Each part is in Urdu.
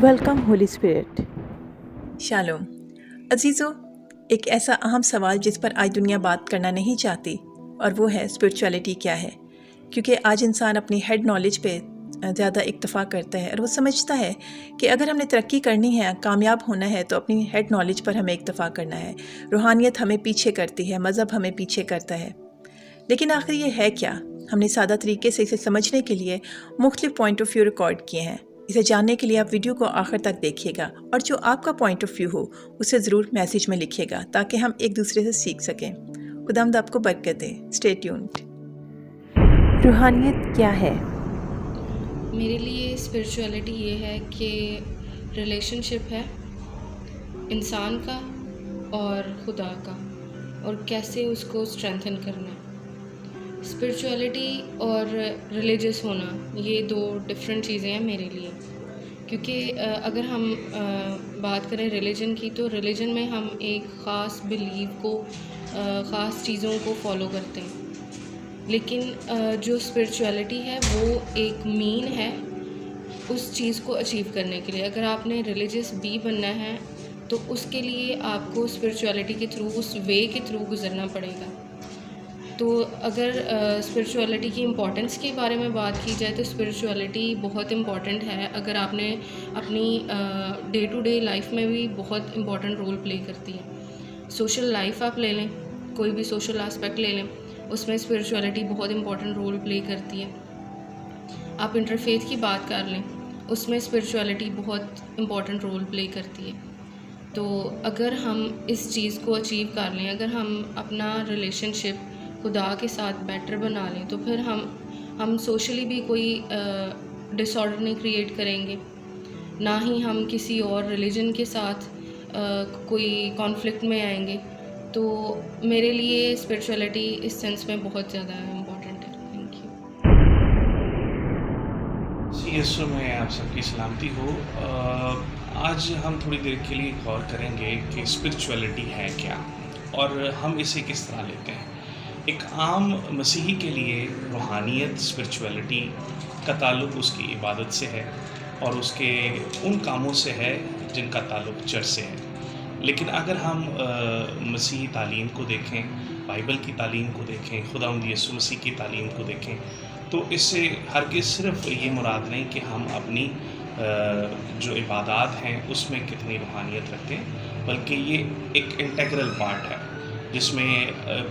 Welcome Holi spirit. شالوم عزیزو، ایک ایسا اہم سوال جس پر آج دنیا بات کرنا نہیں چاہتی، اور وہ ہے اسپرچویلٹی کیا ہے؟ کیونکہ آج انسان اپنی ہیڈ نالج پہ زیادہ اکتفا کرتا ہے، اور وہ سمجھتا ہے کہ اگر ہم نے ترقی کرنی ہے، کامیاب ہونا ہے، تو اپنی ہیڈ نالج پر ہمیں اکتفا کرنا ہے۔ روحانیت ہمیں پیچھے کرتی ہے، مذہب ہمیں پیچھے کرتا ہے، لیکن آخر یہ ہے کیا؟ ہم نے سادہ طریقے سے اسے سمجھنے کے لیے مختلف پوائنٹ آف ویو ریکارڈ کیے ہیں۔ اسے جاننے کے لیے آپ ویڈیو کو آخر تک دیکھیے گا، اور جو آپ کا پوائنٹ آف ویو ہو اسے ضرور میسیج میں لکھیے گا تاکہ ہم ایک دوسرے سے سیکھ سکیں۔ خداوند آپ کو برکت دے۔ Stay tuned. روحانیت کیا ہے؟ میرے لیے اسپرچویلٹی یہ ہے کہ ریلیشن شپ ہے انسان کا اور خدا کا، اور کیسے اس کو اسٹرینتھن کرنا ہے۔ اسپرچویلٹی اور ریلیجس ہونا یہ دو ڈفرینٹ چیزیں ہیں میرے لیے، کیونکہ اگر ہم بات کریں ریلیجن کی، تو ریلیجن میں ہم ایک خاص بلیو کو، خاص چیزوں کو فالو کرتے ہیں، لیکن جو اسپرچویلٹی ہے وہ ایک مین ہے اس چیز کو اچیو کرنے کے لیے۔ اگر آپ نے ریلیجس بھی بننا ہے تو اس کے لیے آپ کو اسپرچویلٹی کے تھرو، اس وے کے تھرو گزرنا پڑے گا۔ تو اگر اسپرچویلٹی کی امپورٹنس کے بارے میں بات کی جائے تو اسپرچویلٹی بہت امپورٹنٹ ہے۔ اگر آپ نے اپنی ڈے ٹو ڈے لائف میں بھی بہت امپورٹنٹ رول پلے کرتی ہے۔ سوشل لائف آپ لے لیں، کوئی بھی سوشل آسپیکٹ لے لیں، اس میں اسپرچویلٹی بہت امپورٹنٹ رول پلے کرتی ہے۔ آپ انٹرفیتھ کی بات کر لیں، اس میں اسپرچویلٹی بہت امپورٹنٹ رول پلے کرتی ہے۔ تو اگر ہم اس چیز کو اچیو کر لیں، اگر ہم اپنا ریلیشن شپ خدا کے ساتھ بیٹر بنا لیں، تو پھر ہم سوشلی بھی کوئی ڈس آرڈر نہیں کریٹ کریں گے، نہ ہی ہم کسی اور ریلیجن کے ساتھ کوئی کانفلکٹ میں آئیں گے۔ تو میرے لیے اسپرچویلٹی اس سینس میں بہت زیادہ امپورٹنٹ ہے۔ Thank you. یسوع میں آپ سب کی سلامتی ہو۔ آج ہم تھوڑی دیر کے لیے غور کریں گے کہ اسپرچویلٹی ہے کیا، اور ہم اسے کس طرح لیتے ہیں۔ ایک عام مسیحی کے لیے روحانیت، اسپرچویلٹی کا تعلق اس کی عبادت سے ہے، اور اس کے ان کاموں سے ہے جن کا تعلق چرچ سے ہے۔ لیکن اگر ہم مسیحی تعلیم کو دیکھیں، بائبل کی تعلیم کو دیکھیں، خداوند یسوع مسیح کی تعلیم کو دیکھیں، تو اس سے ہرگز صرف یہ مراد نہیں کہ ہم اپنی جو عبادات ہیں اس میں کتنی روحانیت رکھتے ہیں، بلکہ یہ ایک انٹیگرل پارٹ ہے جس میں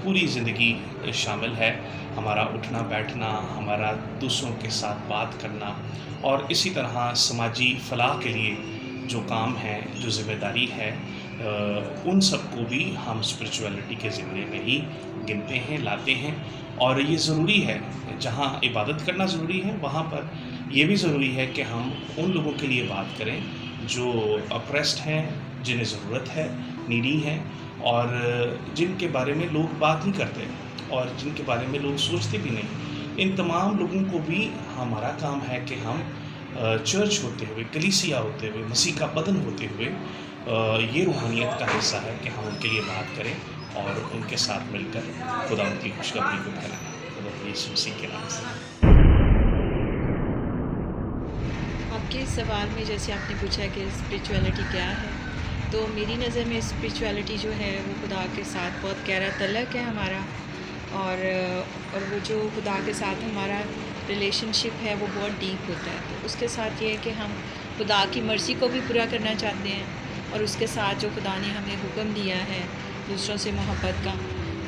پوری زندگی شامل ہے۔ ہمارا اٹھنا بیٹھنا، ہمارا دوسروں کے ساتھ بات کرنا، اور اسی طرح سماجی فلاح کے لیے جو کام ہیں، جو ذمہ داری ہے، ان سب کو بھی ہم اسپرچویلٹی کے ذمے میں ہی گنتے ہیں، لاتے ہیں۔ اور یہ ضروری ہے، جہاں عبادت کرنا ضروری ہے وہاں پر یہ بھی ضروری ہے کہ ہم ان لوگوں کے لیے بات کریں جو اپریسڈ ہیں، جنہیں ضرورت ہے، نیڈی ہیں، اور جن کے بارے میں لوگ بات نہیں کرتے، اور جن کے بارے میں لوگ سوچتے بھی نہیں۔ ان تمام لوگوں کو بھی ہمارا کام ہے کہ ہم چرچ ہوتے ہوئے، کلیسیا ہوتے ہوئے، مسیح کا بدن ہوتے ہوئے، یہ روحانیت کا حصہ ہے کہ ہم ان کے لیے بات کریں اور ان کے ساتھ مل کر خدا ان کی خوشخبری کو پھیلائیں۔ خدا یسوع مسیح کے نام سے۔ آپ کے سوال میں جیسے آپ نے پوچھا کہ اسپرچویلٹی کیا ہے، تو میری نظر میں اسپرچویلٹی جو ہے وہ خدا کے ساتھ بہت گہرا تعلق ہے ہمارا، اور وہ جو خدا کے ساتھ ہمارا ریلیشن شپ ہے وہ بہت ڈیپ ہوتا ہے۔ تو اس کے ساتھ یہ ہے کہ ہم خدا کی مرضی کو بھی پورا کرنا چاہتے ہیں، اور اس کے ساتھ جو خدا نے ہمیں حکم دیا ہے دوسروں سے محبت کا،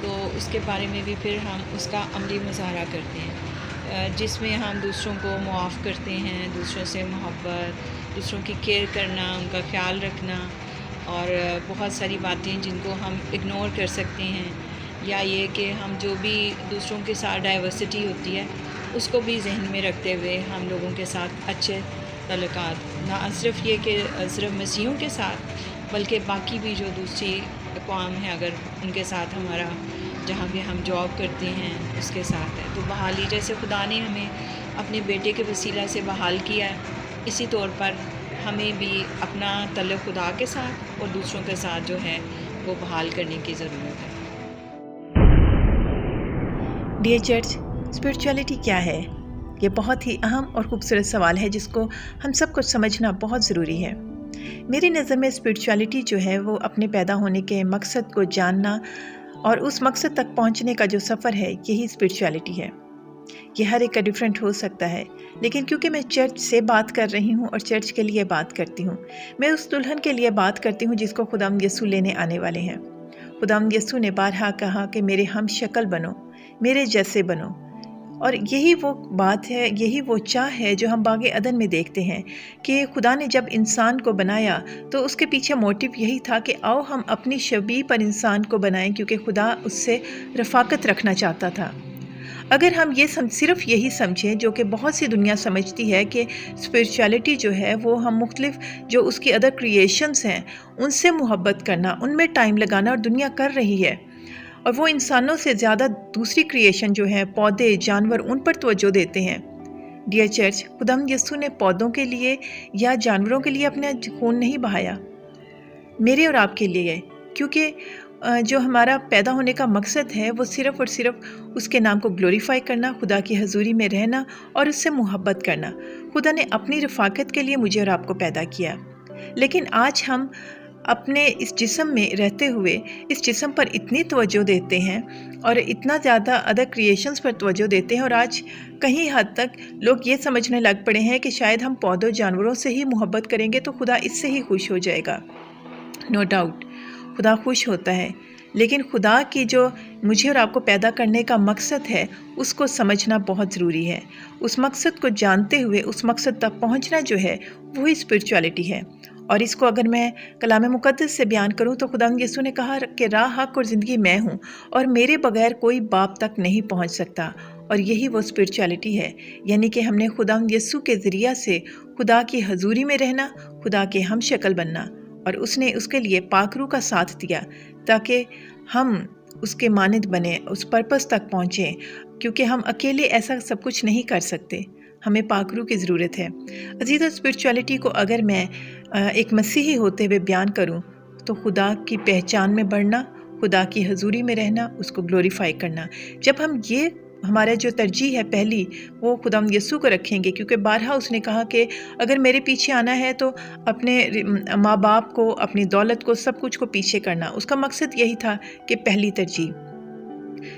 تو اس کے بارے میں بھی پھر ہم اس کا عملی مظاہرہ کرتے ہیں، جس میں ہم دوسروں کو معاف کرتے ہیں، دوسروں سے محبت، دوسروں کی کیئر کرنا، ان کا خیال رکھنا، اور بہت ساری باتیں جن کو ہم اگنور کر سکتے ہیں، یا یہ کہ ہم جو بھی دوسروں کے ساتھ ڈائیورسٹی ہوتی ہے اس کو بھی ذہن میں رکھتے ہوئے ہم لوگوں کے ساتھ اچھے تعلقات، نہ صرف یہ کہ صرف مسیحیوں کے ساتھ، بلکہ باقی بھی جو دوسری اقوام ہیں، اگر ان کے ساتھ ہمارا جہاں بھی ہم جاب کرتے ہیں اس کے ساتھ ہے۔ تو بحالی جیسے خدا نے ہمیں اپنے بیٹے کے وسیلہ سے بحال کیا ہے، اسی طور پر ہمیں بھی اپنا تعلق خدا کے ساتھ اور دوسروں کے ساتھ جو ہے وہ بحال کرنے کی ضرورت ہے۔ ڈیئر چرچ، اسپرچویلٹی کیا ہے؟ یہ بہت ہی اہم اور خوبصورت سوال ہے جس کو ہم سب کو سمجھنا بہت ضروری ہے۔ میری نظر میں اسپرچویلٹی جو ہے وہ اپنے پیدا ہونے کے مقصد کو جاننا اور اس مقصد تک پہنچنے کا جو سفر ہے یہی اسپرچویلٹی ہے۔ یہ ہر ایک کا ڈیفرنٹ ہو سکتا ہے، لیکن کیونکہ میں چرچ سے بات کر رہی ہوں اور چرچ کے لیے بات کرتی ہوں، میں اس دلہن کے لیے بات کرتی ہوں جس کو خداوند یسوع لینے آنے والے ہیں۔ خداوند یسوع نے بارہا کہا کہ میرے ہم شکل بنو، میرے جیسے بنو، اور یہی وہ بات ہے، یہی وہ چاہ ہے جو ہم باغ عدن میں دیکھتے ہیں کہ خدا نے جب انسان کو بنایا تو اس کے پیچھے موٹیو یہی تھا کہ آؤ ہم اپنی شبیہ پر انسان کو بنائیں، کیونکہ خدا اس سے رفاقت رکھنا چاہتا تھا۔ اگر ہم یہ صرف یہی سمجھیں جو کہ بہت سی دنیا سمجھتی ہے کہ اسپرچویلٹی جو ہے وہ ہم مختلف جو اس کی ادر کریشنز ہیں ان سے محبت کرنا، ان میں ٹائم لگانا، اور دنیا کر رہی ہے، اور وہ انسانوں سے زیادہ دوسری کریشن جو ہیں پودے، جانور، ان پر توجہ دیتے ہیں۔ ڈیئر چرچ، خداوند یسوع نے پودوں کے لیے یا جانوروں کے لیے اپنا خون نہیں بہایا، میرے اور آپ کے لیے، کیونکہ جو ہمارا پیدا ہونے کا مقصد ہے وہ صرف اور صرف اس کے نام کو گلوریفائی کرنا، خدا کی حضوری میں رہنا اور اس سے محبت کرنا۔ خدا نے اپنی رفاقت کے لیے مجھے اور آپ کو پیدا کیا، لیکن آج ہم اپنے اس جسم میں رہتے ہوئے اس جسم پر اتنی توجہ دیتے ہیں اور اتنا زیادہ ادر کریشنز پر توجہ دیتے ہیں، اور آج کہیں حد تک لوگ یہ سمجھنے لگ پڑے ہیں کہ شاید ہم پودوں جانوروں سے ہی محبت کریں گے تو خدا اس سے ہی خوش ہو جائے گا۔ نو ڈاؤٹ خدا خوش ہوتا ہے، لیکن خدا کی جو مجھے اور آپ کو پیدا کرنے کا مقصد ہے اس کو سمجھنا بہت ضروری ہے۔ اس مقصد کو جانتے ہوئے اس مقصد تک پہنچنا جو ہے وہی اسپرچویلٹی ہے، اور اس کو اگر میں کلام مقدس سے بیان کروں تو خداوند یسوع نے کہا کہ راہ، حق اور زندگی میں ہوں، اور میرے بغیر کوئی باپ تک نہیں پہنچ سکتا، اور یہی وہ اسپرچویلٹی ہے، یعنی کہ ہم نے خداوند یسوع کے ذریعہ سے خدا کی حضوری میں رہنا، خدا کے ہم شکل بننا، اور اس نے اس کے لیے پاک روح کا ساتھ دیا تاکہ ہم اس کے مانند بنیں، اس پرپس تک پہنچیں، کیونکہ ہم اکیلے ایسا سب کچھ نہیں کر سکتے، ہمیں پاک روح کی ضرورت ہے۔ عزیزو، اسپرچویلٹی کو اگر میں ایک مسیحی ہوتے ہوئے بیان کروں تو خدا کی پہچان میں بڑھنا، خدا کی حضوری میں رہنا، اس کو گلوریفائی کرنا۔ جب ہم یہ ہمارا جو ترجیح ہے پہلی وہ خداوند یسوع کو رکھیں گے، کیونکہ بارہا اس نے کہا کہ اگر میرے پیچھے آنا ہے تو اپنے ماں باپ کو، اپنی دولت کو، سب کچھ کو پیچھے کرنا۔ اس کا مقصد یہی تھا کہ پہلی ترجیح،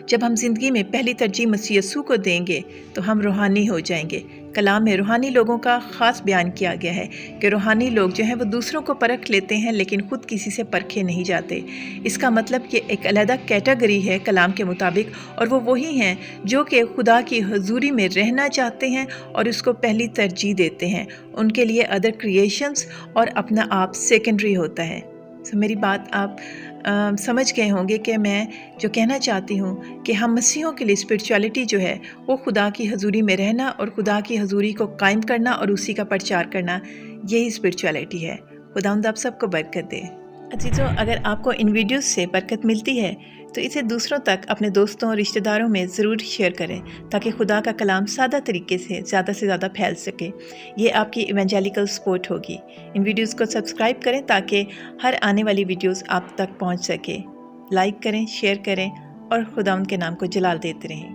جب ہم زندگی میں پہلی ترجیح مسیح یسوع کو دیں گے تو ہم روحانی ہو جائیں گے۔ کلام میں روحانی لوگوں کا خاص بیان کیا گیا ہے کہ روحانی لوگ جو ہیں وہ دوسروں کو پرکھ لیتے ہیں لیکن خود کسی سے پرکھے نہیں جاتے۔ اس کا مطلب یہ ایک علیحدہ کیٹیگری ہے کلام کے مطابق، اور وہ وہی ہیں جو کہ خدا کی حضوری میں رہنا چاہتے ہیں اور اس کو پہلی ترجیح دیتے ہیں۔ ان کے لیے ادر کریشنز اور اپنا آپ سیکنڈری ہوتا ہے۔ میری بات آپ سمجھ گئے ہوں گے کہ میں جو کہنا چاہتی ہوں کہ ہم مسیحوں کے لیے اسپرچویلٹی جو ہے وہ خدا کی حضوری میں رہنا اور خدا کی حضوری کو قائم کرنا اور اسی کا پرچار کرنا، یہی اسپرچویلٹی ہے۔ خداوند آپ سب کو برکت دے۔ عزیزو، اگر آپ کو ان ویڈیوز سے برکت ملتی ہے تو اسے دوسروں تک، اپنے دوستوں اور رشتہ داروں میں ضرور شیئر کریں تاکہ خدا کا کلام سادہ طریقے سے زیادہ پھیل سکے۔ یہ آپ کی ایونجیلیکل سپورٹ ہوگی۔ ان ویڈیوز کو سبسکرائب کریں تاکہ ہر آنے والی ویڈیوز آپ تک پہنچ سکے۔ لائک کریں، شیئر کریں اور خداوند کے نام کو جلال دیتے رہیں۔